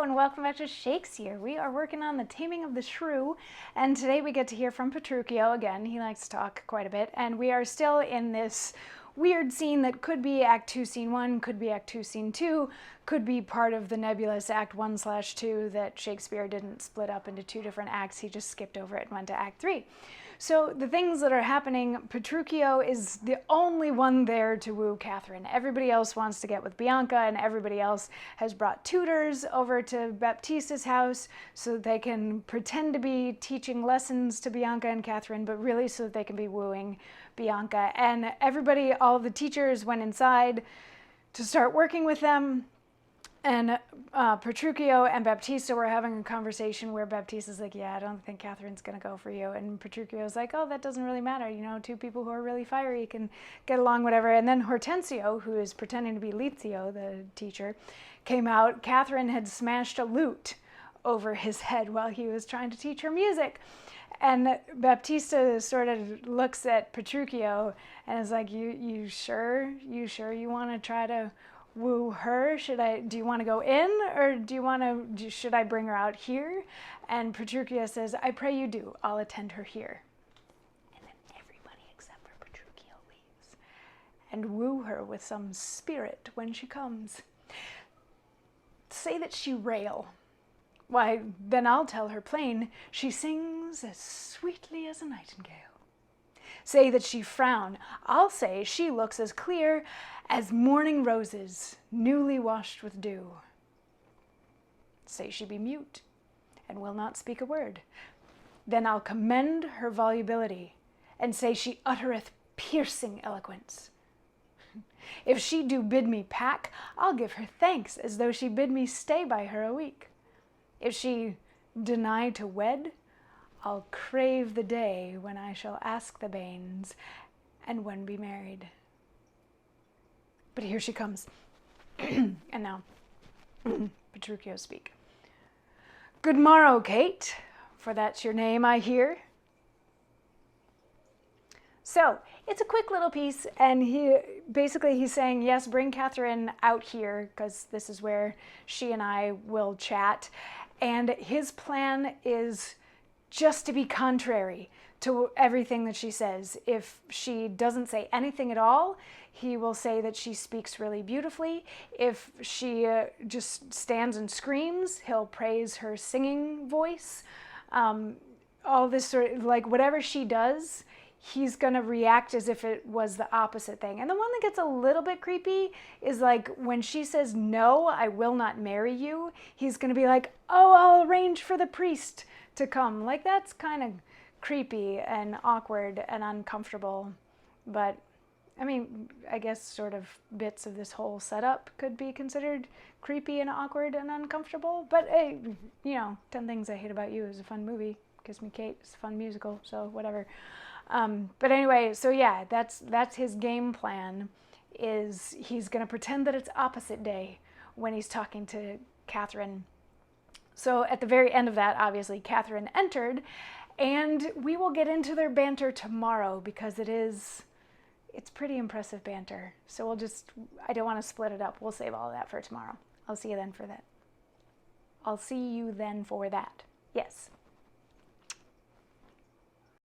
and welcome back to Shakesyear. We are working on the Taming of the Shrew, and today we get to hear from Petruchio again. He likes to talk quite a bit, and we are still in this weird scene that could be Act 2, Scene 1, could be Act 2, Scene 2, could be part of the nebulous Act 1/2 that Shakespeare didn't split up into two different acts. He just skipped over it and went to Act 3. So the things that are happening, Petruchio is the only one there to woo Catherine. Everybody else wants to get with Bianca, and everybody else has brought tutors over to Baptista's house so that they can pretend to be teaching lessons to Bianca and Catherine, but really so that they can be wooing Bianca. And everybody, all the teachers went inside to start working with them. And Petruchio and Baptista were having a conversation where Baptista's like, yeah, I don't think Catherine's going to go for you. And Petruchio's like, oh, that doesn't really matter. You know, two people who are really fiery can get along, whatever. And then Hortensio, who is pretending to be Lizio, the teacher, came out. Catherine had smashed a lute over his head while he was trying to teach her music. And Baptista sort of looks at Petruchio and is like, you sure you want to try to woo her? Do you want to go in, or should I bring her out here? And Petruchio says, I pray you do. I'll attend her here. And then everybody except for Petruchio leaves and woo her with some spirit when she comes. Say that she rail. Why, then I'll tell her plain, she sings as sweetly as a nightingale. Say that she frown, I'll say she looks as clear as morning roses, newly washed with dew. Say she be mute, and will not speak a word. Then I'll commend her volubility, and say she uttereth piercing eloquence. If she do bid me pack, I'll give her thanks, as though she bid me stay by her a week. If she deny to wed, I'll crave the day when I shall ask the banes, and when be married. But here she comes. And now, Petruchio speak. Good morrow, Kate, for that's your name, I hear. So it's a quick little piece, and he's saying, yes, bring Catherine out here, because this is where she and I will chat. And his plan is just to be contrary to everything that she says. If she doesn't say anything at all, he will say that she speaks really beautifully. If she just stands and screams, he'll praise her singing voice. All this sort of, like, whatever she does, he's going to react as if it was the opposite thing. And the one that gets a little bit creepy is, like, when she says, no, I will not marry you, he's going to be like, oh, I'll arrange for the priest to come. Like, that's kind of creepy and awkward and uncomfortable. But, I mean, I guess sort of bits of this whole setup could be considered creepy and awkward and uncomfortable. But, hey, 10 Things I Hate About You is a fun movie. Kiss Me Kate is a fun musical, so whatever. But anyway, so yeah, that's his game plan, is he's going to pretend that it's opposite day when he's talking to Catherine. So at the very end of that, obviously, Catherine entered, and we will get into their banter tomorrow, because it's pretty impressive banter. So I don't want to split it up. We'll save all of that for tomorrow. I'll see you then for that. Yes.